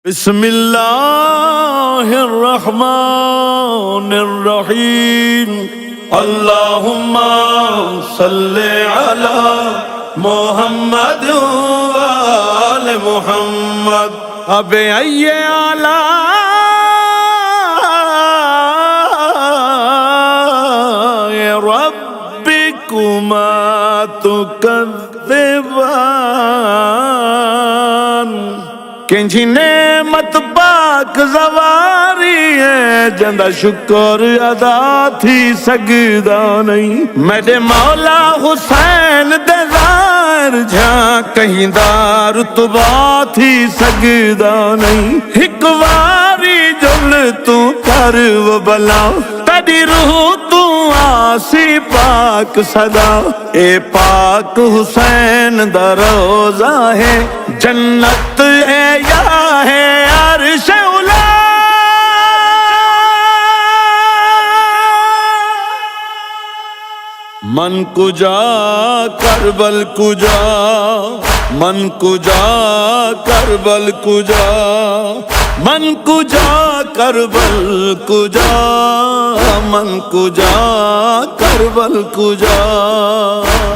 بسم اللہ الرحمن الرحیم اللہم صلی علی محمد وآل محمد اب ای آلاء ربکما تکذبان کنجی نعمت پاک زواری ہے جندہ شکر ادا تھی سگدا نہیں میرے مولا حسین دے ظاہر جہاں کہیں دار رتبہ تھی سگدا نہیں ایک واری جل تو کر و بلا تیری روح تو آسی پاک صدا اے پاک حسین دا روزہ ہے جنت ہے یا ہے عرش اولا من کجا کربل کجا من کجا کربل کجا من کجا کربل کجا من کجا کربل کجا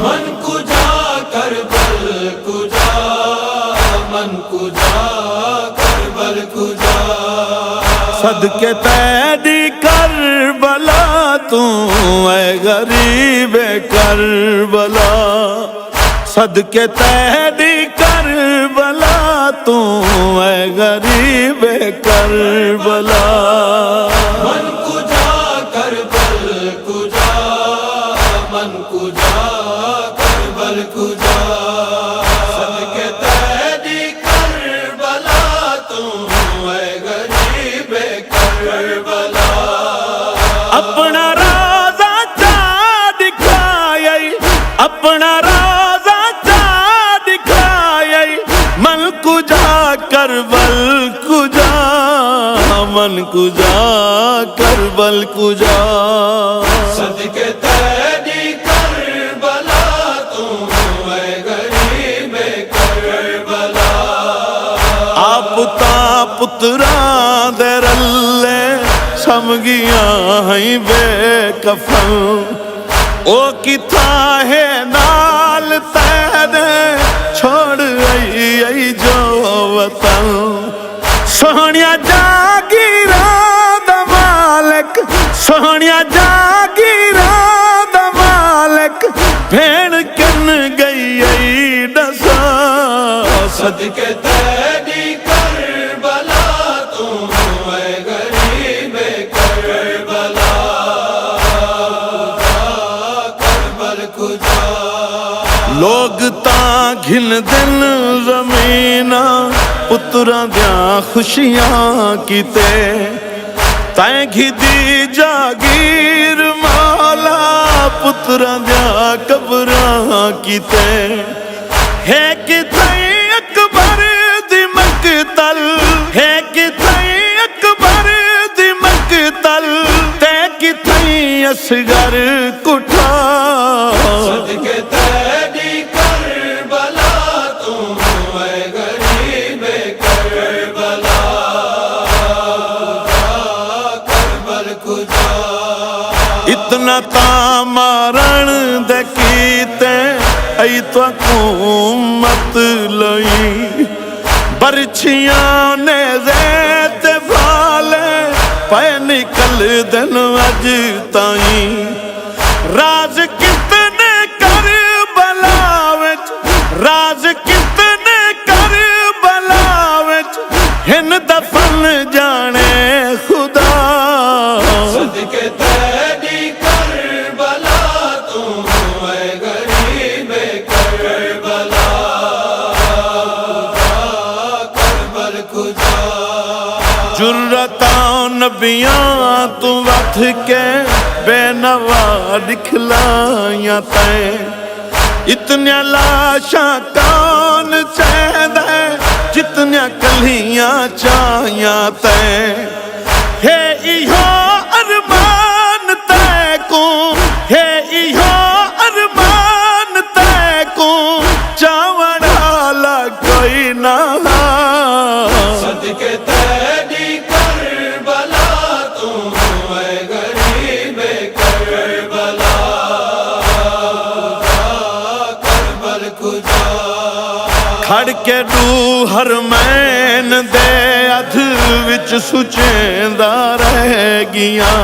من کجا کربل کجا من کجا کربل کجا صدقے تیری کربلا تو اے غریب کربلا صدقے تیری کربلا تو اے غریب کربلا من کجا کربل کجا من کجا کربل کجا صدقے تیری کربلا تو اے غریب کربلا اپنا راضا چا دکھائی اپنا راضا چا دکھائی من کجا کربل کجا من کجا کربل کجا صدقے تیری کربلا تو اے غریب کربلا آپ تا پتران دے رلے سمگیاں ہیں بے کفن او کتا ہے نال تیرے چھوڑ ای جو وطن سونیا جاگیراں دا مالک سونیا جاگیراں دا مالک بھیڑ کن گئی ای دسا صدقے تیری کربلا تو اے غریب کربلا کربل کجا لوگ تاں گھن دن زمینہ پتراں دیاں خوشیاں کیتے تائیں گھی دی جاگیر مولا پتراں دیاں قبراں کیتے ہے کتھائیں اکبر دی مقتل ہے کتھائیں اکبر دی مقتل تے کتھائیں اصغر کٹھا صدقے تیری کربلا تو اے غریب کربلا کربل کجا اتنا تا مارن دے کیتے ای تو حکومت لئی برچھیاں نے زیت پھالے پے نکل دن اج تائیں راز کتنے کربلا وچ راز کتنے کربلا وچ ہن دفن جانے خدا صدقے تیری کربلا تو اے غریب کربلا کربل کجا جرتاں نبیاں تو وتھ کے بے نوا دکھلائیاں تائیں اتنیاں لاشاں کون چاہدے جتنیاں کلیاں چاہیاں تائیں ہے ایہو ارمان تے کو ہے ایہو ارمان تے کو چاوڑا کوئی نہ صدقے ਖੜ ਕੇ ਰੂ ਹਰਮੈਨ ਦੇ ਅੱਧ ਵਿੱਚ ਸੁਚੇਂਦਾ ਰਹਿ ਗਈਆਂ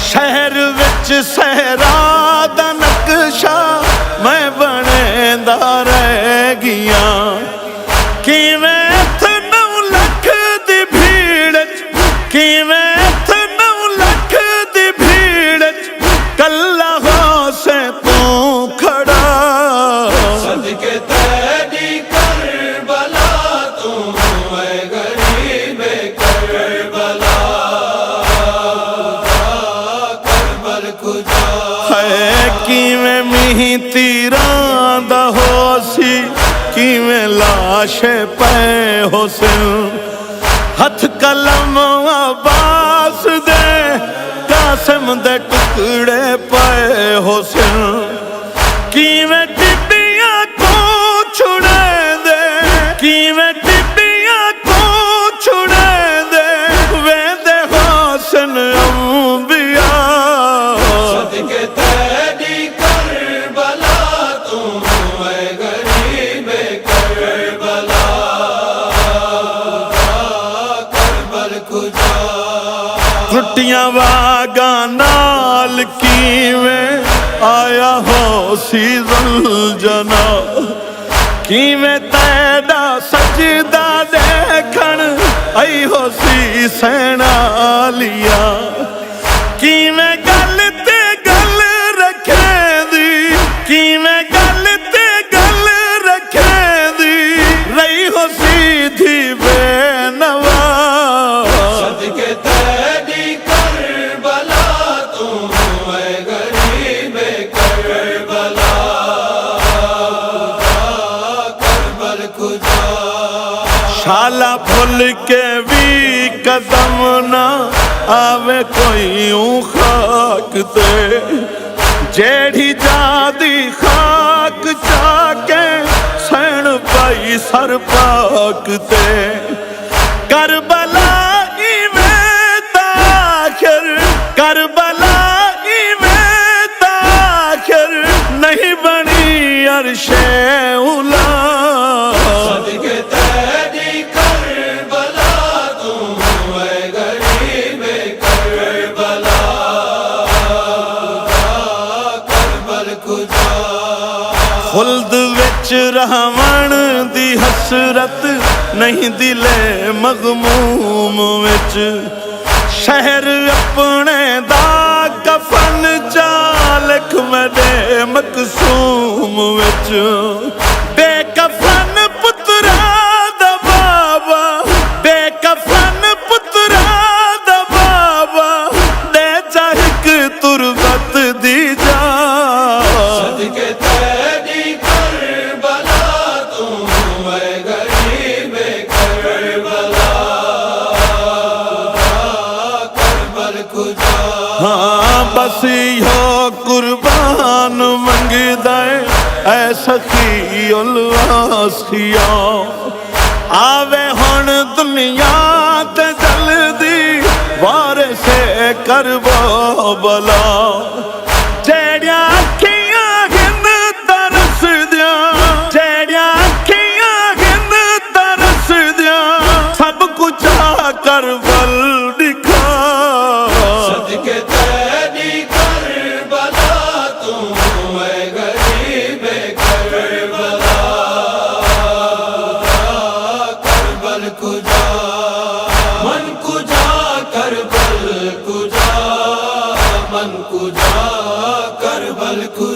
ਸ਼ਹਿਰ ਵਿੱਚ ਸਹਿਰਾ ਦਾ ਨਕਸ਼ਾ ਮੈਂ ਬਣੇਂਦਾ ਰਹਿ ਗਈਆਂ ਕਿਵੇਂ ਇੱਥੇ 9 ਲੱਖ ਦੀ ਭੀੜ ਚ ਕਿਵੇਂ ਇੱਥੇ 9 ਲੱਖ ਦੀ ਭੀੜ ਚ ਕੱਲਾ ਹੋ ਸੇ ਤੂੰ ਖੜਾ ਸਦਕੇ ਤੇਰੀ ਕਰਬਲਾ ਤੂੰ ਐ ਗਰੀਬੇ ਕਰਬਲਾ ਕਰਬਲ ਕੁਜਾ ਹੈ ਕਿਵੇਂ ਮੀਂਹ ਤੀਰਾਂ ਦਾ ਹੋਸੀ ਕਿਵੇਂ ਲਾਸ਼ੇ ਪਏ ਹੁਸਨ ਹੱਥ ਕਲਮ ਅਬਾਸ ਦੇ ਕਾਸਮ ਦੇ ਟੁਕੜੇ ਪਏ ਹੁਸਨ ਕਿਵੇਂ ਟਿੱਡੀਆਂ ਕੋ ਛੁੜੇ ਦੇ ਕਿਵੇਂ ਟਿੱਡੀਆਂ ਕੋ ਛੁੜੇ ਦੇ ਵੇਂਦੇ ਹੁਸਨ ਅੰਬਿਆ ਸਦਕੇ ਤੇਰੀ ਕਰਬਲਾ ਤੂੰ ਐ ਗਰੀਬੇ ਕਰਬਲਾ ਕਰਬਲ ਕੁਜਾ ਟੁੱਟੀਆਂ ਵਾਗਾਂ ਨਾਲ ਕਿਵੇਂ ਆਇਆ ਹੋ ਸੀ ਜ਼ੁਲਜਨਾ ਕਿਵੇਂ ਤੈਡਾ ਸਜਦਾ ਦੇਖਣ ਆਈ ਹੋ ਸੀ ਸੈਣਾ ਲਿਆ ਕਿਵੇਂ ਗੱਲ ਤੇ ਗੱਲ ਰੱਖੇਂਦੀ ਕਿਵੇਂ ਗੱਲ ਤੇ ਗੱਲ ਰੱਖੇਂਦੀ ਰਹੀ ਹੋ ਸੀਧੀ ਬੇਨਵਾ ਸਦਕੇ ਤੇਰੀ ਕਰਬਲਾ ਤੂੰ ਐ ਗਰੀਬੇ ਕਰਬਲਾ ਕਰਬਲ ਕੁਜਾ ਸ਼ਾਲਾ ਭੁੱਲ ਕੇ ਵੀ ਕਦਮ ਨਾ ਆਵੇ ਕੋਈ ਊਂ ਖਾਕ ਤੇ ਜਿਹੜੀ ਜਾਦੀ ਖਾਕ ਚਾ ਕੇ ਸੈਣ ਪਾਈ ਸਰ ਪਾਕ ਤੇ ਕਰਬਲਾ ਇਵੇਂ ਤਾਖਰ ਕਰਬਲਾ ਇਵੇਂ ਤਾਖਰ ਨਹੀਂ ਬਣੀ ਅਰਸ਼ੇ ਉਲਾ ਸਦਕੇ ਤੇਰੀ ਕਰਬਲਾ ਤੂੰ ਐ ਗਰੀਬੇ ਕਰਬਲਾ ਕਰਬਲ ਕੁਜਾ ਖੁਲਦ ਵਿੱਚ ਰਹਿਵਣ ਦੀ ਹਸਰਤ ਨਹੀਂ ਦਿਲੇ ਮਗਮੂਮ ਵਿੱਚ ਸ਼ਹਿਰ ਆਪਣੇ ਦਾ ਕਫਨ ਚਾਲਕ ਮੇਰੇ ਮਕਸੂਮ ਵਿੱਚ ਬੇਕਫਨ ਪੁੱਤਰਾ ਦਾ ਬਾਬਾ ਬੇਕਫਨ ਪੁੱਤਰਾ ਦਾ ਬਾਬਾ ਦੇ ਚਾਹਕ ਤੁਰਬਤ ਦੀ ਜਾ ਸਦਕੇ ਤੇਰੀ ਕਰਬਲਾ ਤੂੰ ਐ ਗਰੀਬੇ ਕਰਬਲਾ ਕਰਬਲ ਕੁਜਾ ਹਾਂ ਬਸ ਇਹੋ ਕੁਰਬਾਨ ਮੰਗਦਾ ਐ ਸਖੀ ਉਲਵਾਸੀਆ ਆਵੇ ਹੁਣ ਦੁਨੀਆ ਤੇ ਜਲਦੀ ਵਾਰਿਸੇ ਕਰਬੋ ਬਲਾ ਜਿਹੜੀਆਂ ਅੱਖੀਆਂ ਗਿਨ ਤਰਸਦਿਆਂ ਜਿਹੜੀਆਂ ਅੱਖੀਆਂ ਗਿਨ ਤਰਸਦਿਆਂ ਸਭ ਕੁਝ ਆ ਕਰਬਲ ਦਿਖਾ ਸਦਕੇ ਤੇਰੀ ਕਰਬਲਾ ਤੂੰ ਐ ਗਰੀਬੇ ਕਰਬਲਾ ਕਰਬਲ ਕੁਜਾ ਮਨ ਕੁਜਾ ਕਰਬਲ ਕੁਜਾ ਮਨ ਕੁਜਾ ਕਰਬਲ ਕੁਜਾ